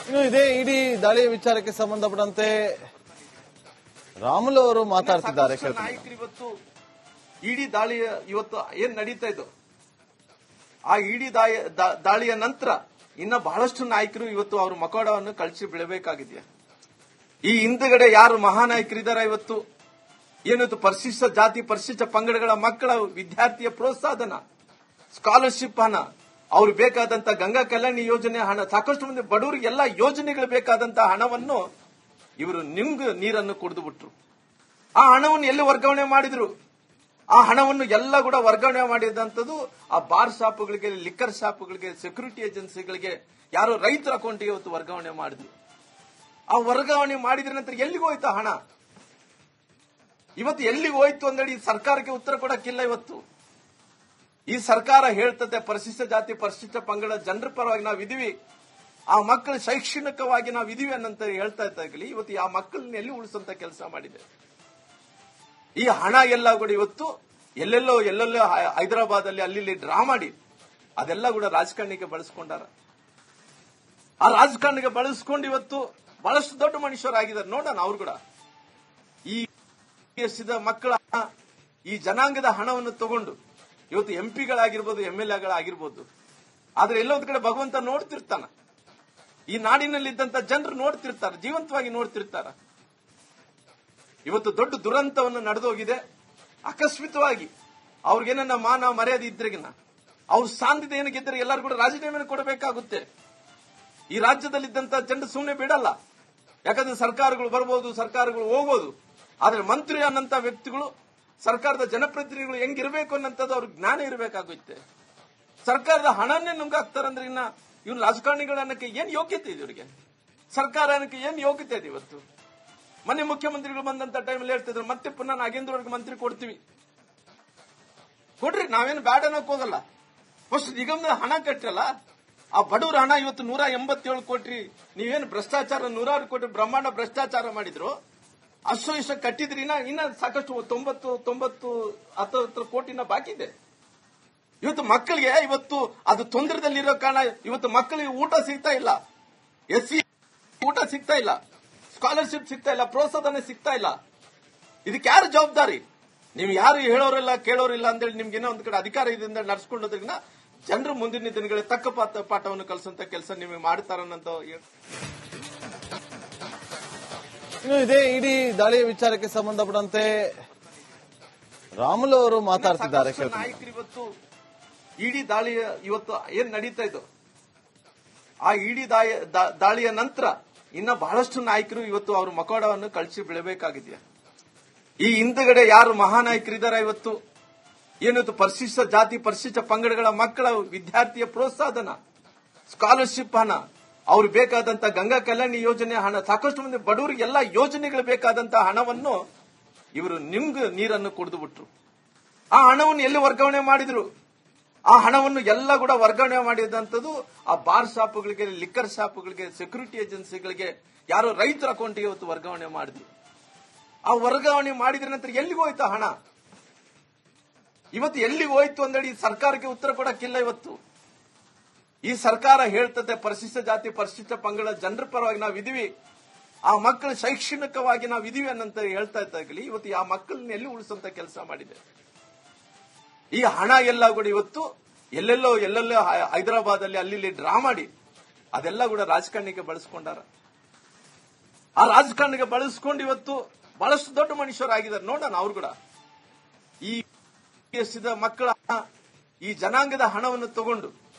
ಇನ್ನು ಇದೇ ಇಡೀ ದಾಳಿಯ ವಿಚಾರಕ್ಕೆ ಸಂಬಂಧಪಟ್ಟಂತೆ ರಾಮುಲು ಅವರು ಮಾತಾಡ್ತಿದ್ದಾರೆ. ನಾಯಕರು ಇವತ್ತು ಇಡೀ ದಾಳಿಯ ಇವತ್ತು ಏನ್ ನಡೀತಾ ಇದ್ದು ಆ ಇಡೀ ದಾಳಿಯ ನಂತರ ಇನ್ನ ಬಹಳಷ್ಟು ನಾಯಕರು ಇವತ್ತು ಅವ್ರ ಮಕೋಡವನ್ನು ಕಳಿಸಿ ಬಿಡಬೇಕಾಗಿದೆಯಾ. ಈ ಹಿಂದುಗಡೆ ಯಾರು ಮಹಾನಾಯಕರಿದ್ದಾರೆ ಇವತ್ತು ಏನಿತ್ತು ಪರಿಶಿಷ್ಟ ಜಾತಿ ಪರಿಶಿಷ್ಟ ಪಂಗಡಗಳ ಮಕ್ಕಳ ವಿದ್ಯಾರ್ಥಿಯ ಪ್ರೋತ್ಸಾಹನ ಸ್ಕಾಲರ್ಶಿಪ್ ಹಣ ಅವ್ರು ಬೇಕಾದಂತ ಗಂಗಾ ಕಲ್ಯಾಣಿ ಯೋಜನೆ ಹಣ ಸಾಕಷ್ಟು ಮಂದಿ ಬಡವರಿಗೆ ಎಲ್ಲ ಯೋಜನೆಗಳು ಬೇಕಾದಂತ ಹಣವನ್ನು ಇವರು ನೀರನ್ನು ಕುಡಿದು ಬಿಟ್ರು. ಆ ಹಣವನ್ನು ಎಲ್ಲಿ ವರ್ಗಾವಣೆ ಮಾಡಿದ್ರು? ಆ ಹಣವನ್ನು ಎಲ್ಲ ಕೂಡ ವರ್ಗಾವಣೆ ಮಾಡಿದಂಥದ್ದು ಆ ಬಾರ್ ಶಾಪ್ಗಳಿಗೆ, ಲಿಕ್ಕರ್ ಶಾಪ್ಗಳಿಗೆ, ಸೆಕ್ಯೂರಿಟಿ ಏಜೆನ್ಸಿಗಳಿಗೆ, ಯಾರೋ ರೈತರ ಅಕೌಂಟ್ಗೆ ಇವತ್ತು ವರ್ಗಾವಣೆ ಮಾಡಿದ್ರು. ಆ ವರ್ಗಾವಣೆ ಮಾಡಿದ ನಂತರ ಎಲ್ಲಿಗೆ ಹೋಯ್ತು ಹಣ? ಇವತ್ತು ಎಲ್ಲಿಗೆ ಹೋಯ್ತು ಅಂದ್ರೆ ಈ ಸರ್ಕಾರಕ್ಕೆ ಉತ್ತರ ಕೊಡಕ್ಕಿಲ್ಲ. ಇವತ್ತು ಈ ಸರ್ಕಾರ ಹೇಳ್ತದೆ ಪರಿಶಿಷ್ಟ ಜಾತಿ ಪರಿಶಿಷ್ಟ ಪಂಗಡ ಜನರ ಪರವಾಗಿ ನಾವಿದೀವಿ, ಆ ಮಕ್ಕಳು ಶೈಕ್ಷಣಿಕವಾಗಿ ನಾವಿದೀವಿ ಅನ್ನಂತ ಹೇಳ್ತಾ ಇದ್ದಾಗಲಿ ಇವತ್ತು ಆ ಮಕ್ಕಳನ್ನ ಎಲ್ಲಿ ಉಳಿಸಂತ ಕೆಲಸ ಮಾಡಿದೆ. ಈ ಹಣ ಎಲ್ಲ ಕೂಡ ಇವತ್ತು ಎಲ್ಲೆಲ್ಲೋ ಹೈದರಾಬಾದ್ ಅಲ್ಲಿ ಅಲ್ಲಿ ಡ್ರಾ ಮಾಡಿ ಅದೆಲ್ಲ ಕೂಡ ರಾಜಕಾರಣಿಗೆ ಬಳಸ್ಕೊಂಡಾರ. ಆ ರಾಜಕಾರಣಿಗೆ ಬಳಸ್ಕೊಂಡು ಇವತ್ತು ಬಹಳಷ್ಟು ದೊಡ್ಡ ಮನುಷ್ಯರಾಗಿದ್ದಾರೆ. ನೋಡೋಣ ಅವ್ರು ಕೂಡ ಈ ಮಕ್ಕಳ ಈ ಜನಾಂಗದ ಹಣವನ್ನು ತಗೊಂಡು ಇವತ್ತು ಎಂಪಿಗಳಾಗಿರ್ಬೋದು, MLAಗಳಾಗಿರ್ಬೋದು. ಆದ್ರೆ ಎಲ್ಲೊಂದ್ ಕಡೆ ಭಗವಂತ ನೋಡ್ತಿರ್ತಾನ, ಈ ನಾಡಿನಲ್ಲಿದ್ದಂತ ಜನರು ನೋಡ್ತಿರ್ತಾರೆ, ಜೀವಂತವಾಗಿ ನೋಡ್ತಿರ್ತಾರ. ಇವತ್ತು ದೊಡ್ಡ ದುರಂತವನ್ನು ನಡೆದೋಗಿದೆ. ಅಕಸ್ಮಿತವಾಗಿ ಅವ್ರಿಗೇನ ಮಾನ ಮರ್ಯಾದೆ ಇದ್ರಿಗಿನ ಅವ್ರ ಸಾಂದ್ಯತೆ ಏನಕ್ಕಿದ್ರೆ ಎಲ್ಲರೂ ಕೂಡ ರಾಜೀನಾಮೆ ಕೊಡಬೇಕಾಗುತ್ತೆ. ಈ ರಾಜ್ಯದಲ್ಲಿದ್ದಂತ ಜನರು ಸುಮ್ಮನೆ ಬಿಡಲ್ಲ. ಯಾಕಂದ್ರೆ ಸರ್ಕಾರಗಳು ಬರ್ಬೋದು, ಸರ್ಕಾರಗಳು ಹೋಗೋದು. ಆದ್ರೆ ಮಂತ್ರಿ ಅನ್ನಂತ ವ್ಯಕ್ತಿಗಳು, ಸರ್ಕಾರದ ಜನಪ್ರತಿನಿಧಿಗಳು ಹೆಂಗಿರ್ಬೇಕು ಅನ್ನಂಥದ್ದು ಅವ್ರಿಗೆ ಜ್ಞಾನ ಇರಬೇಕಾಗುತ್ತೆ. ಸರ್ಕಾರದ ಹಣನ್ನೇ ನುಂಗಾಕ್ತಾರಂದ್ರೆ ಇನ್ನ ಇವ್ನು ರಾಜಕಾರಣಿಗಳ ಅನ್ನಕ್ಕೆ ಏನ್ ಯೋಗ್ಯತೆ ಇದೆ ಇವರಿಗೆ? ಸರ್ಕಾರ ಅನ್ನಕ್ಕೆ ಏನ್ ಯೋಗ್ಯತೆ ಇದೆ? ಇವತ್ತು ಮೊನ್ನೆ ಮುಖ್ಯಮಂತ್ರಿಗಳು ಬಂದಂತ ಟೈಮಲ್ಲಿ ಹೇಳ್ತಿದ್ರು ಮತ್ತೆ ಪುನಃ ನಾಗೇಂದ್ರವರ್ಗೆ ಮಂತ್ರಿ ಕೊಡ್ತೀವಿ. ಕೊಡ್ರಿ, ನಾವೇನು ಬ್ಯಾಡ ಅನ್ನೋಕ್ ಹೋಗಲ್ಲ. ಫಸ್ಟ್ ನಿಗಮದ ಹಣ ಕಟ್ಟಿರಲ್ಲ, ಆ ಬಡವರ ಹಣ ಇವತ್ತು 187 ಕೋಟಿ. ನೀವೇನು ಭ್ರಷ್ಟಾಚಾರ 106 ಕೋಟಿ ಬ್ರಹ್ಮಾಂಡ ಭ್ರಷ್ಟಾಚಾರ ಮಾಡಿದ್ರು, ಅಷ್ಟು ಇಷ್ಟ ಕಟ್ಟಿದ್ರಿ. ಇನ್ನ ಸಾಕಷ್ಟು 90 ಕೋಟಿನ ಬಾಕಿ ಇದೆ. ಇವತ್ತು ಮಕ್ಕಳಿಗೆ ಇವತ್ತು ಅದು ತೊಂದರೆದಲ್ಲಿರೋ ಕಾರಣ ಇವತ್ತು ಮಕ್ಕಳಿಗೆ ಊಟ ಸಿಗ್ತಾ ಇಲ್ಲ, SC ಊಟ ಸಿಗ್ತಾ ಇಲ್ಲ, ಸ್ಕಾಲರ್ಶಿಪ್ ಸಿಗ್ತಾ ಇಲ್ಲ, ಪ್ರೋತ್ಸಾಹನೆ ಸಿಗ್ತಾ ಇಲ್ಲ. ಇದಕ್ಕೆ ಯಾರು ಜವಾಬ್ದಾರಿ? ನೀವು ಯಾರು ಹೇಳೋರಿಲ್ಲ ಕೇಳೋರಿಲ್ಲ ಅಂತೇಳಿ ನಿಮ್ಗೆ ಏನೋ ಒಂದ್ ಕಡೆ ಅಧಿಕಾರ ಇದರಿಂದ ನಡ್ಸ್ಕೊಂಡೋದ್ರಿಂದ ಜನರು ಮುಂದಿನ ದಿನಗಳಿಗೆ ತಕ್ಕ ಪಾಠವನ್ನು ಕಲಿಸುವಂತ ಕೆಲಸ ನಿಮಗೆ ಮಾಡ್ತಾರನ್ನಂತ. ಇನ್ನು ಇದೇ ಇಡೀ ದಾಳಿಯ ವಿಚಾರಕ್ಕೆ ಸಂಬಂಧಪಟ್ಟಂತೆ ರಾಮುಲು ಅವರು ಮಾತಾಡ್ತಿದ್ದಾರೆ. ನಾಯಕರು ಇವತ್ತು ಇಡೀ ದಾಳಿಯ ಇವತ್ತು ಏನ್ ನಡೀತಾ ಇದ್ದು ಆ ಇಡೀ ದಾಳಿಯ ನಂತರ ಇನ್ನ ಬಹಳಷ್ಟು ನಾಯಕರು ಇವತ್ತು ಅವ್ರ ಮಕೋಡವನ್ನು ಕಳಿಸಿ ಬಿಡಬೇಕಾಗಿದೆಯಾ. ಈ ಹಿಂದುಗಡೆ ಯಾರು ಮಹಾನಾಯಕರಿದ್ದಾರೆ ಇವತ್ತು ಏನಿತ್ತು ಪರಿಶಿಷ್ಟ ಜಾತಿ ಪರಿಶಿಷ್ಟ ಪಂಗಡಗಳ ಮಕ್ಕಳ ವಿದ್ಯಾರ್ಥಿಯ ಪ್ರೋತ್ಸಾಹನ ಸ್ಕಾಲರ್ಶಿಪ್ ಹಣ ಅವ್ರು ಬೇಕಾದಂತ ಗಂಗಾ ಕಲ್ಯಾಣಿ ಯೋಜನೆ ಹಣ ಸಾಕಷ್ಟು ಮಂದಿ ಬಡವರಿಗೆ ಎಲ್ಲ ಯೋಜನೆಗಳು ಬೇಕಾದಂತ ಹಣವನ್ನು ಇವರು ನೀರನ್ನು ಕುಡಿದು ಬಿಟ್ರು. ಆ ಹಣವನ್ನು ಎಲ್ಲಿ ವರ್ಗಾವಣೆ ಮಾಡಿದ್ರು? ಆ ಹಣವನ್ನು ಎಲ್ಲ ಕೂಡ ವರ್ಗಾವಣೆ ಮಾಡಿದಂಥದ್ದು ಆ ಬಾರ್ ಶಾಪ್ಗಳಿಗೆ, ಲಿಕ್ಕರ್ ಶಾಪ್ಗಳಿಗೆ, ಸೆಕ್ಯೂರಿಟಿ ಏಜೆನ್ಸಿಗಳಿಗೆ, ಯಾರೋ ರೈತರ ಅಕೌಂಟ್ಗೆ ಇವತ್ತು ವರ್ಗಾವಣೆ ಮಾಡಿದ್ರು. ಆ ವರ್ಗಾವಣೆ ಮಾಡಿದ ನಂತರ ಎಲ್ಲಿಗೆ ಹೋಯ್ತು ಹಣ? ಇವತ್ತು ಎಲ್ಲಿಗೆ ಹೋಯ್ತು ಅಂದ್ರೆ ಈ ಸರ್ಕಾರಕ್ಕೆ ಉತ್ತರ ಕೊಡಕ್ಕಿಲ್ಲ. ಇವತ್ತು ಈ ಸರ್ಕಾರ ಹೇಳ್ತದೆ ಪರಿಶಿಷ್ಟ ಜಾತಿ ಪರಿಶಿಷ್ಟ ಪಂಗಡ ಜನರ ಪರವಾಗಿ ನಾವಿದೀವಿ, ಆ ಮಕ್ಕಳು ಶೈಕ್ಷಣಿಕವಾಗಿ ನಾವಿದೀವಿ ಅನ್ನಂತ ಹೇಳ್ತಾ ಇದ್ದಾಗಲಿ ಇವತ್ತು ಆ ಮಕ್ಕಳನ್ನ ಎಲ್ಲಿ ಉಳಿಸಂತ ಕೆಲಸ ಮಾಡಿದೆ. ಈ ಹಣ ಎಲ್ಲ ಕೂಡ ಇವತ್ತು ಎಲ್ಲೆಲ್ಲೋ ಹೈದರಾಬಾದ್ ಅಲ್ಲಿ ಅಲ್ಲಿ ಡ್ರಾ ಮಾಡಿ ಅದೆಲ್ಲ ಕೂಡ ರಾಜಕಾರಣಿಗೆ ಬಳಸ್ಕೊಂಡಾರ. ಆ ರಾಜಕಾರಣಿಗೆ ಬಳಸ್ಕೊಂಡು ಇವತ್ತು ಬಹಳಷ್ಟು ದೊಡ್ಡ ಮನುಷ್ಯರಾಗಿದ್ದಾರೆ. ನೋಡೋಣ ಅವ್ರು ಕೂಡ ಈ ಮಕ್ಕಳ ಈ ಜನಾಂಗದ ಹಣವನ್ನು ತಗೊಂಡು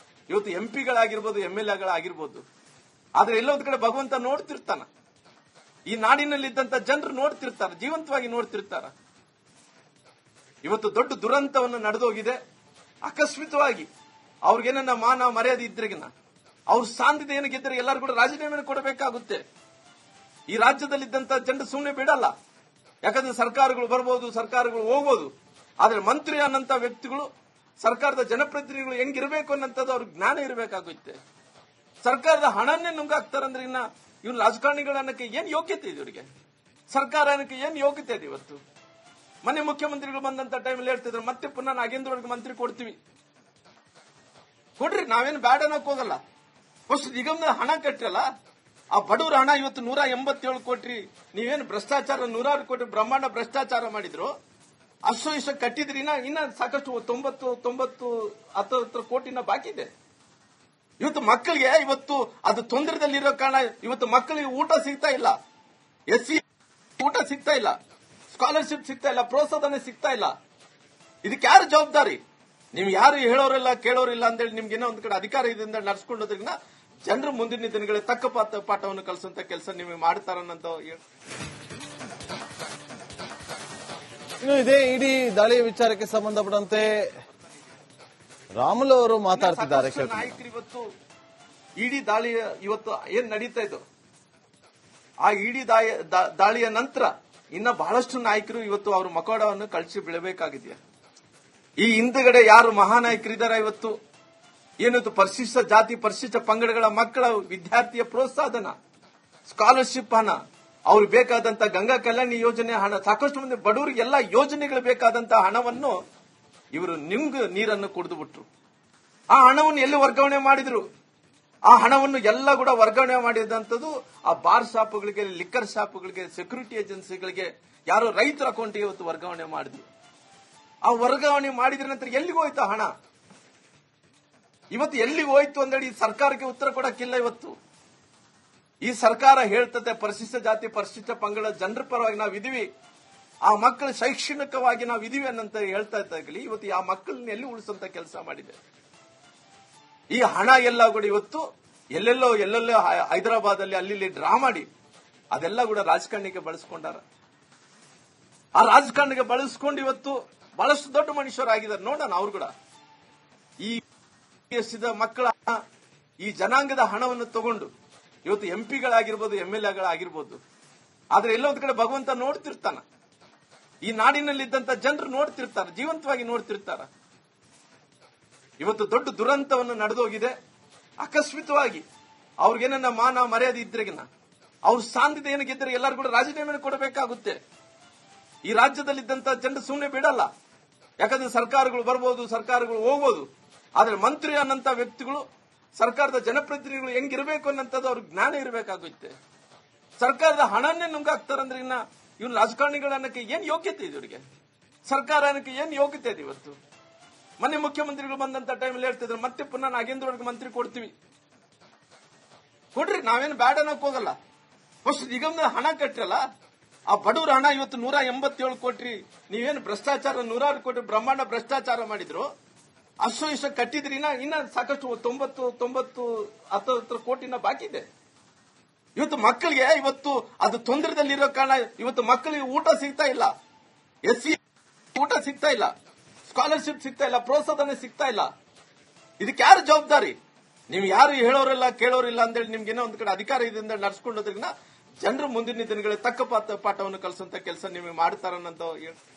ಇವತ್ತು ಎಂಪಿಗಳಾಗಿರ್ಬೋದು, MLAಗಳಾಗಿರ್ಬೋದು. ಆದ್ರೆ ಎಲ್ಲೊಂದ್ ಕಡೆ ಭಗವಂತ ನೋಡ್ತಿರ್ತಾನ, ಈ ನಾಡಿನಲ್ಲಿದ್ದಂತ ಜನರು ನೋಡ್ತಿರ್ತಾರೆ, ಜೀವಂತವಾಗಿ ನೋಡ್ತಿರ್ತಾರ. ಇವತ್ತು ದೊಡ್ಡ ದುರಂತವನ್ನು ನಡೆದೋಗಿದೆ. ಅಕಸ್ಮಿತವಾಗಿ ಅವ್ರಿಗೇನ ಮಾನ ಮರ್ಯಾದೆ ಇದ್ರಿಗಿನ ಅವ್ರ ಸಾಂದ್ಯತೆ ಏನಕ್ಕಿದ್ರೆ ಎಲ್ಲರೂ ಕೂಡ ರಾಜೀನಾಮೆ ಕೊಡಬೇಕಾಗುತ್ತೆ. ಈ ರಾಜ್ಯದಲ್ಲಿದ್ದಂತ ಜನರು ಸುಮ್ಮನೆ ಬಿಡಲ್ಲ. ಯಾಕಂದ್ರೆ ಸರ್ಕಾರಗಳು ಬರ್ಬೋದು, ಸರ್ಕಾರಗಳು ಹೋಗೋದು. ಆದ್ರೆ ಮಂತ್ರಿ ಅನ್ನಂತ ವ್ಯಕ್ತಿಗಳು, ಸರ್ಕಾರದ ಜನಪ್ರತಿನಿಧಿಗಳು ಹೆಂಗಿರ್ಬೇಕು ಅನ್ನಂಥದ್ದು ಅವ್ರಿಗೆ ಜ್ಞಾನ ಇರಬೇಕಾಗುತ್ತೆ. ಸರ್ಕಾರದ ಹಣನ್ನೇ ನುಂಗಾಕ್ತಾರಂದ್ರೆ ಇನ್ನ ಇವ್ನು ರಾಜಕಾರಣಿಗಳ ಅನ್ನಕ್ಕೆ ಏನ್ ಯೋಗ್ಯತೆ ಇದೆ ಇವರಿಗೆ? ಸರ್ಕಾರ ಅನ್ನಕ್ಕೆ ಏನ್ ಯೋಗ್ಯತೆ ಇದೆ? ಇವತ್ತು ಮೊನ್ನೆ ಮುಖ್ಯಮಂತ್ರಿಗಳು ಬಂದಂತ ಟೈಮಲ್ಲಿ ಹೇಳ್ತಿದ್ರು ಮತ್ತೆ ಪುನಃ ನಾಗೇಂದ್ರವರ್ಗೆ ಮಂತ್ರಿ ಕೊಡ್ತೀವಿ. ಕೊಡ್ರಿ, ನಾವೇನು ಬ್ಯಾಡ ಅನ್ನೋಕ್ ಹೋಗಲ್ಲ. ಫಸ್ಟ್ ನಿಗಮದ ಹಣ ಕಟ್ಟಿರಲ್ಲ, ಆ ಬಡವರ ಹಣ ಇವತ್ತು 187 ಕೋಟಿ, ನೀವೇನು ಭ್ರಷ್ಟಾಚಾರ 106 ಕೋಟಿ ಬ್ರಹ್ಮಾಂಡ ಭ್ರಷ್ಟಾಚಾರ ಮಾಡಿದ್ರು, ಅಷ್ಟು ಇಷ್ಟು ಕಟ್ಟಿದ್ರಿ. ಇನ್ನ ಸಾಕಷ್ಟು 90 ಕೋಟಿನ ಬಾಕಿ ಇದೆ. ಇವತ್ತು ಮಕ್ಕಳಿಗೆ ಇವತ್ತು ಅದು ತೊಂದರೆದಲ್ಲಿರೋ ಕಾರಣ ಇವತ್ತು ಮಕ್ಕಳಿಗೆ ಊಟ ಸಿಗ್ತಾ ಇಲ್ಲ, SC ಊಟ ಸಿಗ್ತಾ ಇಲ್ಲ, ಸ್ಕಾಲರ್ಶಿಪ್ ಸಿಗ್ತಾ ಇಲ್ಲ, ಪ್ರೋತ್ಸಾಹನೆ ಸಿಗ್ತಾ ಇಲ್ಲ. ಇದಕ್ಕೆ ಯಾರು ಜವಾಬ್ದಾರಿ? ನೀವು ಯಾರು ಹೇಳೋರಿಲ್ಲ ಕೇಳೋರಿಲ್ಲ ಅಂತೇಳಿ ನಿಮ್ಗೆ ಏನೋ ಒಂದ್ ಕಡೆ ಅಧಿಕಾರ ಇದರಿಂದ ನಡ್ಸ್ಕೊಂಡೋದ್ರಿಂದ ಜನರು ಮುಂದಿನ ದಿನಗಳಲ್ಲಿ ತಕ್ಕ ಪಾಠವನ್ನು ಕಲಿಸುವಂತ ಕೆಲಸ ನಿಮಗೆ ಮಾಡ್ತಾರನ್ನಂತ ಇನ್ನು ಇದೇ ಇಡೀ ದಾಳಿಯ ವಿಚಾರಕ್ಕೆ ಸಂಬಂಧಪಟ್ಟಂತೆ ರಾಮುಲು ಅವರು ಮಾತಾಡ್ತಿದ್ದಾರೆ. ನಾಯಕರು ಇವತ್ತು ಇಡೀ ದಾಳಿಯ ಇವತ್ತು ಏನ್ ನಡೀತಾ ಇದ್ದು, ಆ ಇಡೀ ದಾಳಿಯ ನಂತರ ಇನ್ನ ಬಹಳಷ್ಟು ನಾಯಕರು ಇವತ್ತು ಅವ್ರ ಮಕೋಡವನ್ನು ಕಳಿಸಿ ಬೀಳಬೇಕಾಗಿದೆಯಾ? ಈ ಹಿಂದುಗಡೆ ಯಾರು ಮಹಾನಾಯಕರಿದ್ದಾರೆ ಇವತ್ತು ಏನದು ಪರಿಶಿಷ್ಟ ಜಾತಿ ಪರಿಶಿಷ್ಟ ಪಂಗಡಗಳ ಮಕ್ಕಳ ವಿದ್ಯಾರ್ಥಿಯ ಪ್ರೋತ್ಸಾಹನ, ಸ್ಕಾಲರ್ಶಿಪ್ ಹಣ, ಅವ್ರಿಗೆ ಬೇಕಾದಂತ ಗಂಗಾ ಕಲ್ಯಾಣಿ ಯೋಜನೆ ಹಣ, ಸಾಕಷ್ಟು ಮಂದಿ ಬಡವರಿಗೆ ಎಲ್ಲ ಯೋಜನೆಗಳು ಬೇಕಾದಂತ ಹಣವನ್ನು ಇವರು ನೀರನ್ನು ಕುಡಿದು ಬಿಟ್ರು. ಆ ಹಣವನ್ನು ಎಲ್ಲಿ ವರ್ಗಾವಣೆ ಮಾಡಿದ್ರು? ಆ ಹಣವನ್ನು ಎಲ್ಲ ಕೂಡ ವರ್ಗಾವಣೆ ಮಾಡಿದಂಥದ್ದು ಆ ಬಾರ್ ಶಾಪ್ಗಳಿಗೆ, ಲಿಕ್ಕರ್ ಶಾಪ್ಗಳಿಗೆ, ಸೆಕ್ಯೂರಿಟಿ ಏಜೆನ್ಸಿಗಳಿಗೆ, ಯಾರೋ ರೈತರ ಅಕೌಂಟ್ಗೆ ಇವತ್ತು ವರ್ಗಾವಣೆ ಮಾಡಿದ್ರು. ಆ ವರ್ಗಾವಣೆ ಮಾಡಿದ್ರ ನಂತರ ಎಲ್ಲಿಗೆ ಹೋಯ್ತು ಹಣ? ಇವತ್ತು ಎಲ್ಲಿಗೆ ಹೋಯ್ತು ಅಂದೇಳಿ ಸರ್ಕಾರಕ್ಕೆ ಉತ್ತರ ಕೊಡಕ್ಕಿಲ್ಲ. ಇವತ್ತು ಈ ಸರ್ಕಾರ ಹೇಳ್ತದೆ ಪರಿಶಿಷ್ಟ ಜಾತಿ ಪರಿಶಿಷ್ಟ ಪಂಗಡ ಜನರ ಪರವಾಗಿ ನಾವಿದೀವಿ, ಆ ಮಕ್ಕಳು ಶೈಕ್ಷಣಿಕವಾಗಿ ನಾವಿದೀವಿ ಅನ್ನಂತ ಹೇಳ್ತಾ ಇದ್ದಾಗಲಿ ಇವತ್ತು ಆ ಮಕ್ಕಳನ್ನ ಎಲ್ಲಿ ಉಳಿಸುವಂತ ಕೆಲಸ ಮಾಡಿದೆ? ಈ ಹಣ ಎಲ್ಲ ಕೂಡ ಇವತ್ತು ಎಲ್ಲೆಲ್ಲೋ ಹೈದರಾಬಾದ್ ಅಲ್ಲಿ ಅಲ್ಲಿ ಡ್ರಾ ಮಾಡಿ ಅದೆಲ್ಲ ಕೂಡ ರಾಜಕಾರಣಕ್ಕೆ ಬಳಸ್ಕೊಂಡಾರ. ಆ ರಾಜಕಾರಣಕ್ಕೆ ಬಳಸ್ಕೊಂಡು ಇವತ್ತು ಬಹಳಷ್ಟು ದೊಡ್ಡ ಮನುಷ್ಯರಾಗಿದ್ದಾರೆ. ನೋಡೋಣ ಅವ್ರು ಕೂಡ ಈ ಮಕ್ಕಳ ಈ ಜನಾಂಗದ ಹಣವನ್ನು ತಗೊಂಡು ಇವತ್ತು ಎಂಪಿಗಳಾಗಿರ್ಬೋದು, MLAಗಳಾಗಿರ್ಬೋದು. ಆದ್ರೆ ಎಲ್ಲೊಂದ್ ಕಡೆ ಭಗವಂತ ನೋಡ್ತಿರ್ತಾನ, ಈ ನಾಡಿನಲ್ಲಿದ್ದಂತ ಜನರು ನೋಡ್ತಿರ್ತಾರ, ಜೀವಂತವಾಗಿ ನೋಡ್ತಿರ್ತಾರ. ಇವತ್ತು ದೊಡ್ಡ ದುರಂತವನ್ನು ನಡೆದೋಗಿದೆ. ಆಕಸ್ಮಿಕವಾಗಿ ಅವ್ರಿಗೇನ ಮಾನ ಮರ್ಯಾದೆ ಇದ್ರೆಗಿನ ಅವ್ರ ಸ್ಥಾನದಿಂದ ಏನಕ್ಕಿದ್ರೆ ಎಲ್ಲರೂ ಕೂಡ ರಾಜೀನಾಮೆ ಕೊಡಬೇಕಾಗುತ್ತೆ. ಈ ರಾಜ್ಯದಲ್ಲಿದ್ದಂತ ಜನರು ಸುಮ್ಮನೆ ಬಿಡಲ್ಲ. ಯಾಕಂದ್ರೆ ಸರ್ಕಾರಗಳು ಬರ್ಬೋದು, ಸರ್ಕಾರಗಳು ಹೋಗ್ಬೋದು, ಆದ್ರೆ ಮಂತ್ರಿ ಅನ್ನಂತ ವ್ಯಕ್ತಿಗಳು, ಸರ್ಕಾರದ ಜನಪ್ರತಿನಿಧಿಗಳು ಹೆಂಗಿರ್ಬೇಕು ಅನ್ನಂಥದ್ದು ಅವ್ರಿಗೆ ಜ್ಞಾನ ಇರಬೇಕಾಗುತ್ತೆ. ಸರ್ಕಾರದ ಹಣನ್ನೇ ನುಂಗಾಕ್ತಾರಂದ್ರೆ ಇನ್ನ ಇವ್ನ ರಾಜಕಾರಣಿಗಳ ಅನ್ನಕ್ಕೆ ಏನ್ ಯೋಗ್ಯತೆ ಇದೆ? ಇವರಿಗೆ ಸರ್ಕಾರ ಅನ್ನಕ್ಕೆ ಏನ್ ಯೋಗ್ಯತೆ ಇದೆ? ಇವತ್ತು ಮೊನ್ನೆ ಮುಖ್ಯಮಂತ್ರಿಗಳು ಬಂದಂತ ಟೈಮಲ್ಲಿ ಹೇಳ್ತಿದ್ರು ಮತ್ತೆ ಪುನಃ ನಾಗೇಂದ್ರವರ್ಗ ಮಂತ್ರಿ ಕೊಡ್ತೀವಿ. ಕೊಡ್ರಿ, ನಾವೇನು ಬ್ಯಾಡ್ ಅನ್ನಕ್ ಹೋಗಲ್ಲ. ಫಸ್ಟ್ ನಿಗಮದ ಹಣ ಕಟ್ಟಿರಲ್ಲ, ಆ ಬಡವರ ಹಣ ಇವತ್ತು 187 ಕೋಟಿ, ನೀವೇನು ಭ್ರಷ್ಟಾಚಾರ 106 ಕೋಟಿ ಬ್ರಹ್ಮಾಂಡ ಭ್ರಷ್ಟಾಚಾರ ಮಾಡಿದ್ರು, ಅಷ್ಟು ಇಷ್ಟು ಕಟ್ಟಿದ್ರಿ. ಇನ್ನ ಸಾಕಷ್ಟು 90 ಕೋಟಿನ ಬಾಕಿ ಇದೆ. ಇವತ್ತು ಮಕ್ಕಳಿಗೆ ಇವತ್ತು ಅದು ತೊಂದರೆದಲ್ಲಿರೋ ಕಾರಣ ಇವತ್ತು ಮಕ್ಕಳಿಗೆ ಊಟ ಸಿಗ್ತಾ ಇಲ್ಲ, SC ಊಟ ಸಿಗ್ತಾ ಇಲ್ಲ, ಸ್ಕಾಲರ್ಶಿಪ್ ಸಿಗ್ತಾ ಇಲ್ಲ, ಪ್ರೋತ್ಸಾಹನೆ ಸಿಗ್ತಾ ಇಲ್ಲ. ಇದಕ್ಕೆ ಯಾರು ಜವಾಬ್ದಾರಿ? ನೀವು ಯಾರು ಹೇಳೋರಿಲ್ಲ ಕೇಳೋರಿಲ್ಲ ಅಂತೇಳಿ ನಿಮ್ಗೆ ಏನೋ ಒಂದ್ ಕಡೆ ಅಧಿಕಾರ ಇದರಿಂದ ನಡ್ಸ್ಕೊಂಡೋದ್ರಿಂದ ಜನರು ಮುಂದಿನ ದಿನಗಳಲ್ಲಿ ತಕ್ಕ ಪಾಠವನ್ನು ಕಲಿಸುವಂತ ಕೆಲಸ ನಿಮಗೆ ಮಾಡ್ತಾರನ್ನಂತ